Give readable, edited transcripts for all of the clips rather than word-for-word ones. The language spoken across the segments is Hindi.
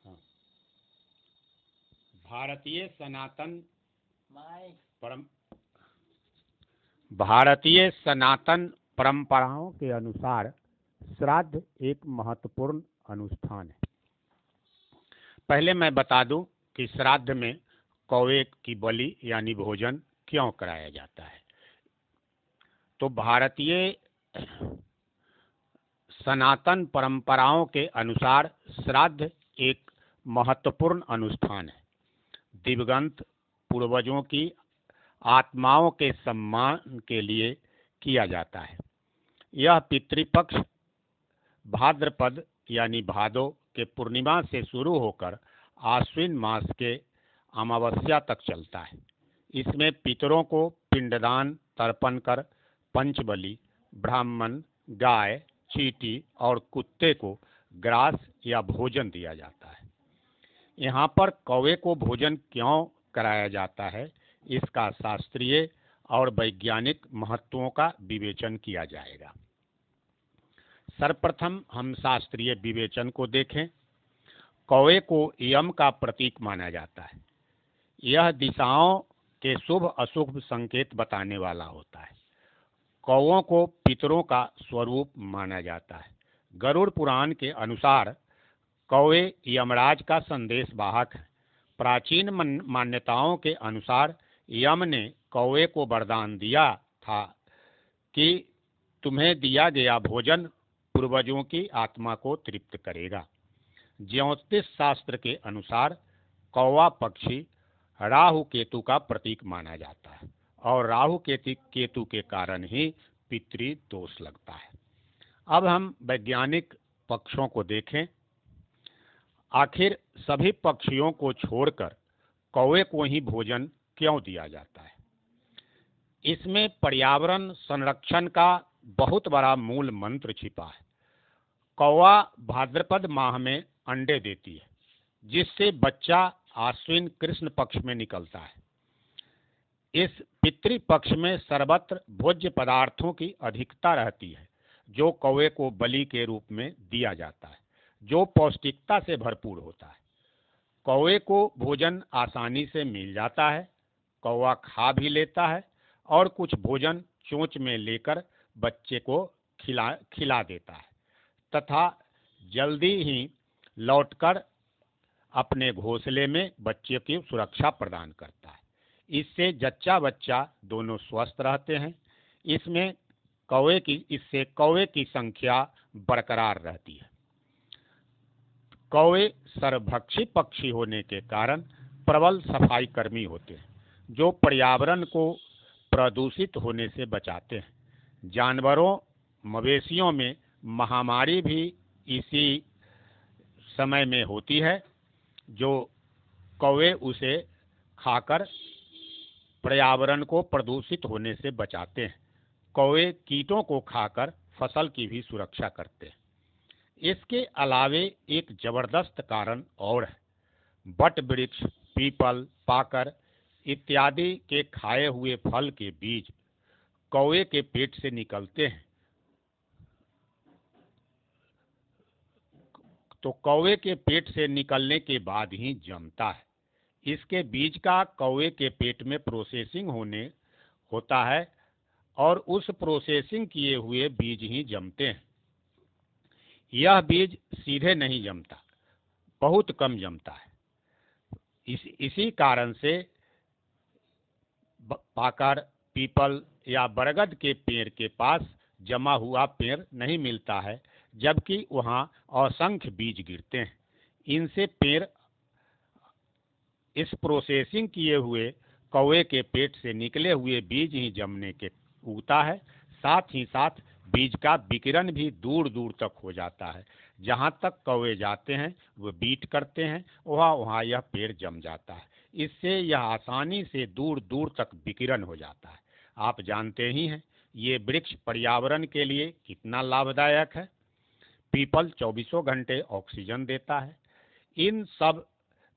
हाँ। भारतीय सनातन परंपराओं के अनुसार श्राद्ध एक महत्वपूर्ण अनुष्ठान है। पहले मैं बता दूं कि श्राद्ध में कौवे की बलि यानी भोजन क्यों कराया जाता है। तो भारतीय सनातन परंपराओं के अनुसार श्राद्ध एक महत्वपूर्ण अनुष्ठान है। दिवंगत पूर्वजों की आत्माओं के सम्मान के लिए किया जाता है। यह पितृपक्ष भाद्रपद यानी भादो के पूर्णिमा से शुरू होकर आश्विन मास के अमावस्या तक चलता है। इसमें पितरों को पिंडदान तर्पण कर पंचबलि, ब्राह्मण, गाय, चींटी और कुत्ते को ग्रास या भोजन दिया जाता है। यहाँ पर कौवे को भोजन क्यों कराया जाता है, इसका शास्त्रीय और वैज्ञानिक महत्वों का विवेचन किया जाएगा। सर्वप्रथम हम शास्त्रीय विवेचन को देखें। कौवे को यम का प्रतीक माना जाता है। यह दिशाओं के शुभ अशुभ संकेत बताने वाला होता है। कौवों को पितरों का स्वरूप माना जाता है। गरुड़ पुराण के अनुसार कौवे यमराज का संदेश वाहक है। प्राचीन मान्यताओं के अनुसार यम ने कौवे को वरदान दिया था कि तुम्हें दिया गया भोजन पूर्वजों की आत्मा को तृप्त करेगा। ज्योतिष शास्त्र के अनुसार कौवा पक्षी राहु केतु का प्रतीक माना जाता है और राहु केतु के कारण ही पितृ दोष लगता है। अब हम वैज्ञानिक पक्षों को देखें। आखिर सभी पक्षियों को छोड़कर कौवे को ही भोजन क्यों दिया जाता है? इसमें पर्यावरण संरक्षण का बहुत बड़ा मूल मंत्र छिपा है। कौवा भाद्रपद माह में अंडे देती है, जिससे बच्चा आश्विन कृष्ण पक्ष में निकलता है। इस पितृ पक्ष में सर्वत्र भोज्य पदार्थों की अधिकता रहती है, जो कौवे को बलि के रूप में दिया जाता है, जो पौष्टिकता से भरपूर होता है। कौवे को भोजन आसानी से मिल जाता है। कौवा खा भी लेता है और कुछ भोजन चोंच में लेकर बच्चे को खिला देता है तथा जल्दी ही लौटकर अपने घोंसले में बच्चे की सुरक्षा प्रदान करता है। इससे जच्चा बच्चा दोनों स्वस्थ रहते हैं। इससे कौवे की संख्या बरकरार रहती है। कौवे सर्वभक्षी पक्षी होने के कारण प्रबल सफाई कर्मी होते हैं, जो पर्यावरण को प्रदूषित होने से बचाते हैं। जानवरों मवेशियों में महामारी भी इसी समय में होती है, जो कौवे उसे खाकर पर्यावरण को प्रदूषित होने से बचाते हैं। कौवे कीटों को खाकर फसल की भी सुरक्षा करते हैं। इसके अलावे एक जबरदस्त कारण और है। बट वृक्ष, पीपल, पाकर इत्यादि के खाए हुए फल के बीज कौवे के पेट से निकलते हैं। तो कौवे के पेट से निकलने के बाद ही जमता है। इसके बीज का कौवे के पेट में प्रोसेसिंग होता है और उस प्रोसेसिंग किए हुए बीज ही जमते हैं। यह बीज सीधे नहीं जमता, बहुत कम जमता है। इसी कारण से पाकर, पीपल या बरगद के पेड़ के पास जमा हुआ पेड़ नहीं मिलता है, जबकि वहां असंख्य बीज गिरते हैं। इनसे पेड़ इस प्रोसेसिंग किए हुए कौवे के पेट से निकले हुए बीज ही जमने के उगता है। साथ ही साथ बीज का विकिरण भी दूर दूर तक हो जाता है। जहाँ तक कौवे जाते हैं वो बीट करते हैं, वहाँ यह पेड़ जम जाता है। इससे यह आसानी से दूर दूर तक विकिरण हो जाता है। आप जानते ही हैं ये वृक्ष पर्यावरण के लिए कितना लाभदायक है। पीपल 24 घंटे ऑक्सीजन देता है। इन सब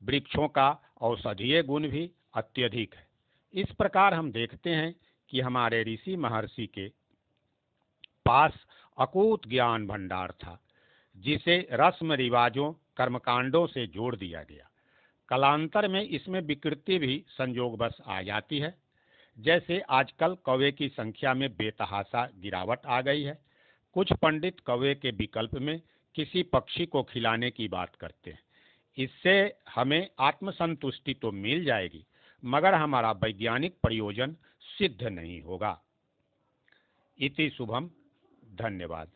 वृक्षों का औषधीय गुण भी अत्यधिक है। इस प्रकार हम देखते हैं कि हमारे ऋषि महर्षि के पास अकूत ज्ञान भंडार था, जिसे रस्म रिवाजों कर्मकांडों से जोड़ दिया गया। कालांतर में इसमें विकृति भी संयोगवश आ जाती है। जैसे आजकल कौवे की संख्या में बेतहाशा गिरावट आ गई है। कुछ पंडित कौवे के विकल्प में किसी पक्षी को खिलाने की बात करते हैं। इससे हमें आत्मसंतुष्टि तो मिल जाएगी, मगर हमारा वैज्ञानिक प्रयोजन सिद्ध नहीं होगा। इति शुभम। धन्यवाद।